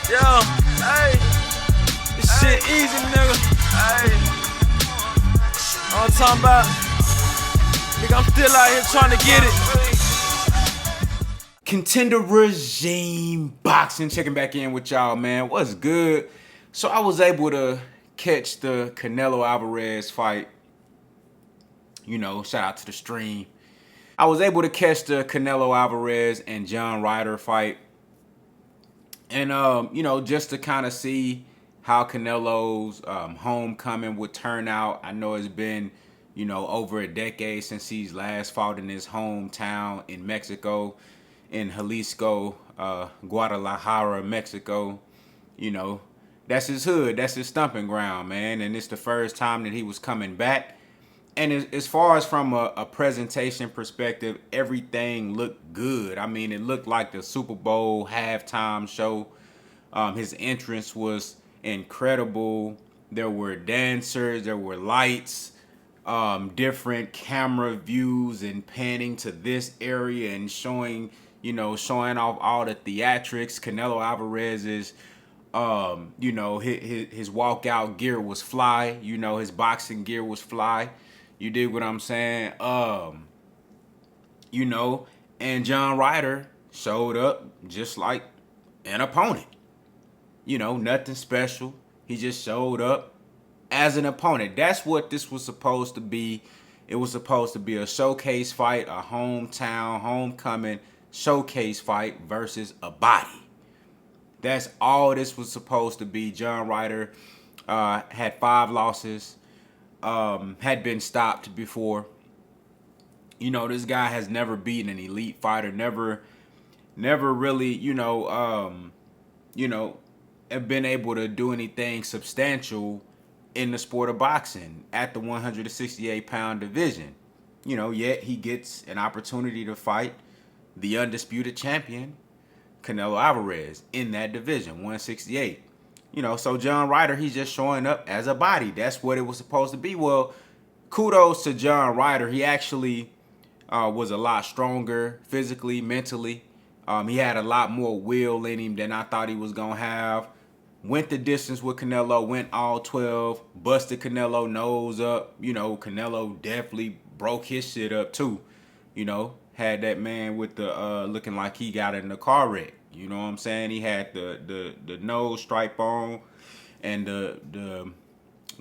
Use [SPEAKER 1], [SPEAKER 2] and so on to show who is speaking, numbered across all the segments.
[SPEAKER 1] Yo, hey, this shit easy, nigga. Hey, all I'm talking about, nigga, I'm still out here trying to get it.
[SPEAKER 2] Contender Regime Boxing, checking back in with y'all, man. What's good? So I was able to catch the Canelo Alvarez fight. You know, shout out to the stream. I was able to catch the Canelo Alvarez and John Ryder fight. And, you know, just to kind of see how Canelo's homecoming would turn out. I know it's been, you know, over a decade since he's last fought in his hometown in Mexico, in Jalisco, Guadalajara, Mexico. You know, that's his hood. That's his stomping ground, man. And it's the first time that he was coming back. And as far as from a presentation perspective, everything looked good. I mean, it looked like the Super Bowl halftime show. His entrance was incredible. There were dancers, there were lights, different camera views and panning to this area and showing off all the theatrics. Canelo Alvarez's, you know, his walkout gear was fly. You know, his boxing gear was fly. You dig what I'm saying? You know, and John Ryder showed up just like an opponent. You know, nothing special. He just showed up as an opponent. That's what this was supposed to be. It was supposed to be a showcase fight, a hometown, homecoming showcase fight versus a body. That's all this was supposed to be. John Ryder had 5 losses. Had been stopped before. You know, this guy has never beaten an elite fighter, never really, have been able to do anything substantial in the sport of boxing at the 168-pound division. You know, yet he gets an opportunity to fight the undisputed champion, Canelo Alvarez, in that division, 168. You know, so John Ryder, he's just showing up as a body. That's what it was supposed to be. Well, kudos to John Ryder. He actually was a lot stronger physically, mentally. He had a lot more will in him than I thought he was going to have. Went the distance with Canelo, went all 12, busted Canelo nose up. You know, Canelo definitely broke his shit up too. You know, had that man with the looking like he got in a car wreck. You know what I'm saying? He had the nose stripe on and the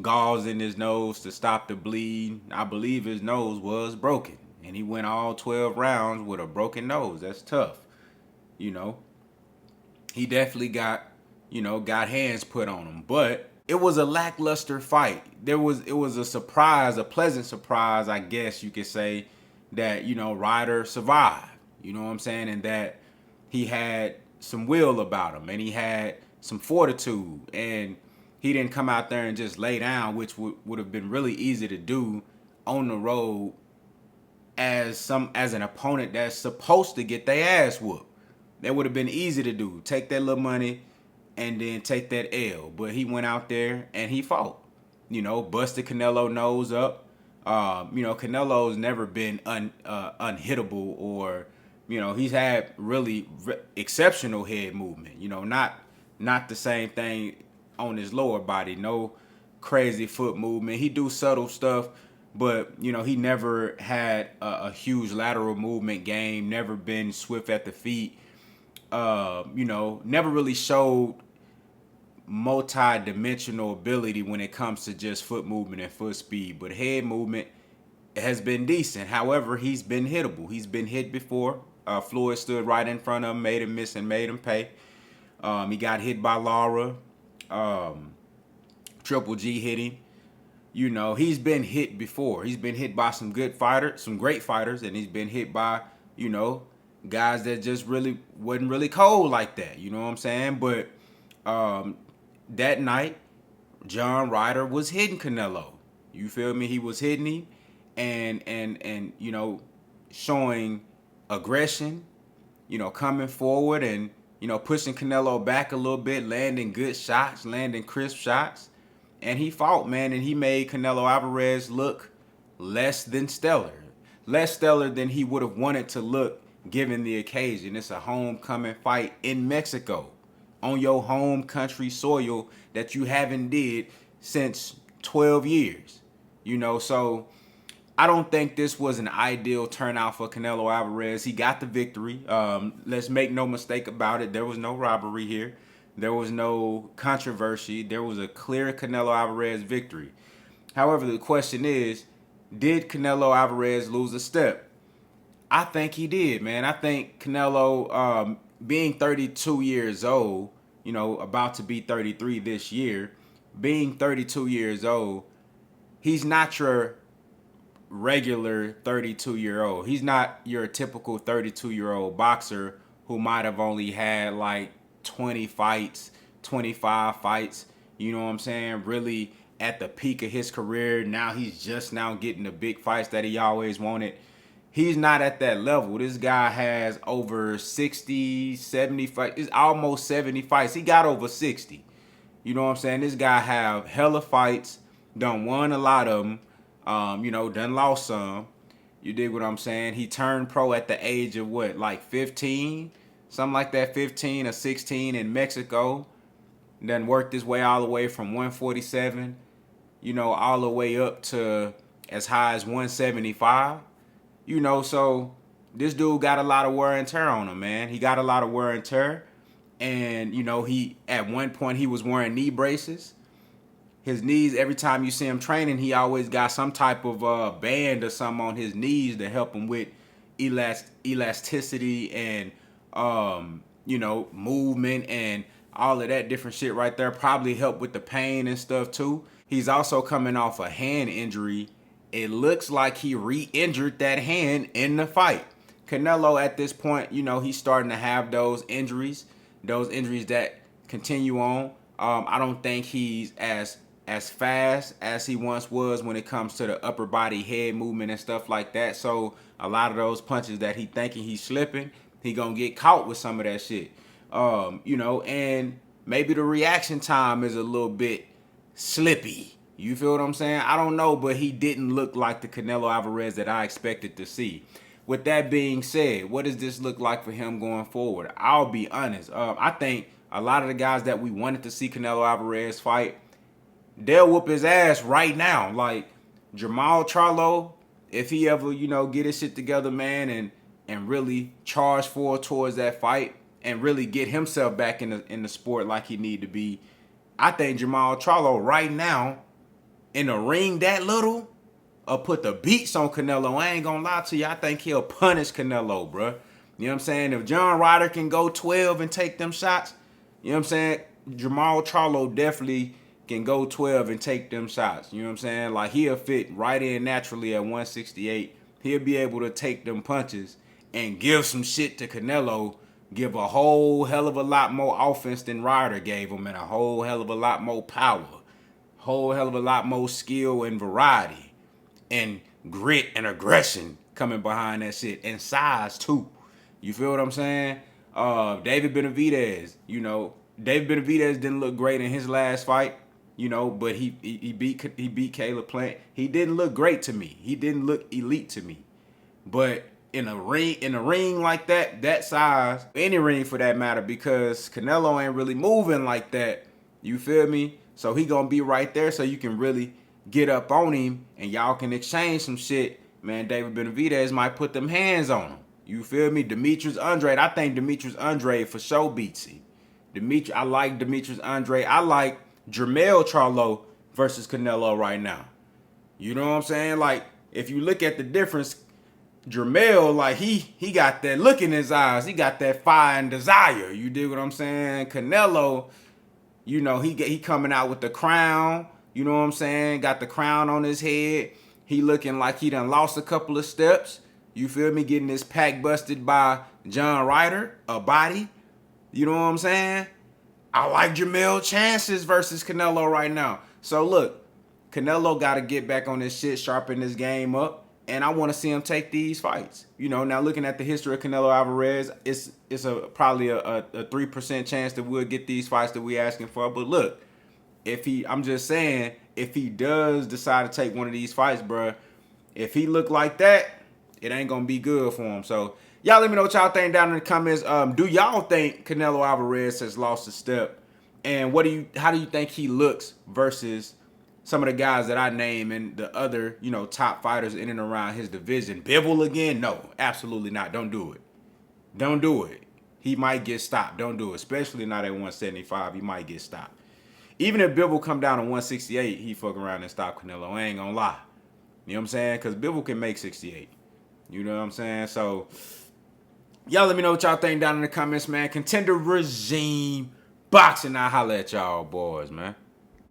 [SPEAKER 2] gauze in his nose to stop the bleed. I believe his nose was broken. And he went all 12 rounds with a broken nose. That's tough. You know, he definitely got hands put on him. But it was a lackluster fight. It was a surprise, a pleasant surprise, I guess you could say, that, you know, Ryder survived. You know what I'm saying? And that he had some will about him and he had some fortitude and he didn't come out there and just lay down, which would have been really easy to do on the road as an opponent that's supposed to get their ass whooped. That would have been easy to do. Take that little money and then take that L. But he went out there and he fought. You know, busted Canelo nose up. You know, Canelo's never been unhittable, or, you know, he's had really exceptional head movement. You know, not the same thing on his lower body. No crazy foot movement. He do subtle stuff, but, you know, he never had a huge lateral movement game. Never been swift at the feet. You know, never really showed multi-dimensional ability when it comes to just foot movement and foot speed, but head movement has been decent. However, he's been hittable. He's been hit before. Floyd stood right in front of him, made him miss and made him pay. He got hit by Lara. Triple G hit him. You know, he's been hit before. He's been hit by some good fighters, some great fighters, and he's been hit by, you know, guys that just really wasn't really cold like that. You know what I'm saying? But that night, John Ryder was hitting Canelo. You feel me? He was hitting him and you know, showing aggression, you know, coming forward and, you know, pushing Canelo back a little bit, landing good shots, landing crisp shots. And he fought, man, and he made Canelo Alvarez look less than stellar. Less stellar than he would have wanted to look given the occasion. It's a homecoming fight in Mexico. on your home country soil that you haven't did since 12 years. You know, so I don't think this was an ideal turnout for Canelo Alvarez. He got the victory. Let's make no mistake about it. There was no robbery here. There was no controversy. There was a clear Canelo Alvarez victory. However, the question is, did Canelo Alvarez lose a step? I think he did, man. I think Canelo, being 32 years old, you know, about to be 33 this year, being 32 years old, he's not your regular 32-year-old. He's not your typical 32-year-old boxer who might have only had like 20 fights, 25 fights, you know what I'm saying? Really at the peak of his career. Now he's just now getting the big fights that he always wanted. He's not at that level. This guy has over 60, 70 fights. It's almost 70 fights. He got over 60. You know what I'm saying? This guy have hella fights, done won a lot of them. You know, done lost some. You dig what I'm saying? He turned pro at the age of what, like 15? Something like that, 15 or 16 in Mexico. Then worked his way all the way from 147, you know, all the way up to as high as 175. You know, so this dude got a lot of wear and tear on him, man. He got a lot of wear and tear. And, you know, he at one point he was wearing knee braces. His knees, every time you see him training, he always got some type of band or something on his knees to help him with elasticity and, you know, movement and all of that different shit right there. Probably help with the pain and stuff too. He's also coming off a hand injury. It looks like he re-injured that hand in the fight. Canelo at this point, you know, he's starting to have those injuries that continue on. I don't think he's as fast as he once was when it comes to the upper body head movement and stuff like that. So a lot of those punches that he thinking he's slipping, he gonna get caught with some of that shit. You know, and maybe the reaction time is a little bit slippy. You feel what I'm saying? I don't know, but he didn't look like the Canelo Alvarez that I expected to see. With that being said, what does this look like for him going forward? I'll be honest. I think a lot of the guys that we wanted to see Canelo Alvarez fight, they'll whoop his ass right now. Like Jamal Charlo, if he ever, you know, get his shit together, man, and really charge forward towards that fight and really get himself back in the sport like he need to be, I think Jamal Charlo right now in the ring that little put the beats on Canelo. I ain't gonna lie to you. I think he'll punish Canelo, bruh. You know what I'm saying? If John Ryder can go 12 and take them shots, you know what I'm saying? Jamal Charlo definitely can go 12 and take them shots. You know what I'm saying? Like, he'll fit right in naturally at 168. He'll be able to take them punches and give some shit to Canelo, give a whole hell of a lot more offense than Ryder gave him, and a whole hell of a lot more power, whole hell of a lot more skill and variety and grit and aggression coming behind that shit, and size too. You feel what I'm saying? David Benavidez, you know, David Benavidez didn't look great in his last fight, you know, but he beat Caleb Plant. He didn't look great to me. He didn't look elite to me. But in a ring like that size, any ring for that matter, because Canelo ain't really moving like that. You feel me? So he gonna be right there, so you can really get up on him and y'all can exchange some shit. Man, David Benavidez might put them hands on him. You feel me? Demetrius Andrade, I think Demetrius Andrade for sure beats him. I like Demetrius Andrade. I like Jermell Charlo versus Canelo right now. You know what I'm saying? Like, if you look at the difference, Jermell, like, he got that look in his eyes. He got that fire and desire. You dig what I'm saying? Canelo, you know, he coming out with the crown. You know what I'm saying? Got the crown on his head. He looking like he done lost a couple of steps. You feel me? Getting his pack busted by John Ryder, a body. You know what I'm saying? I like Jermell chances versus Canelo right now. So look, Canelo got to get back on this shit, sharpen this game up, and I want to see him take these fights. You know, now looking at the history of Canelo Alvarez, it's probably a 3% chance that we'll get these fights that we asking for. But look, I'm just saying, if he does decide to take one of these fights, bruh, if he look like that, it ain't gonna be good for him. So Y'all let me know what y'all think down in the comments. Do y'all think Canelo Alvarez has lost a step? And how do you think he looks versus some of the guys that I name and the other, top fighters in and around his division? Bivol again? No, absolutely not. Don't do it. Don't do it. He might get stopped. Don't do it. Especially not at 175. He might get stopped. Even if Bivol come down to 168, he fuck around and stop Canelo. I ain't gonna lie. You know what I'm saying? Because Bivol can make 68. You know what I'm saying? So, y'all let me know what y'all think down in the comments, man. Contender regime boxing. I'll holla at y'all boys, man.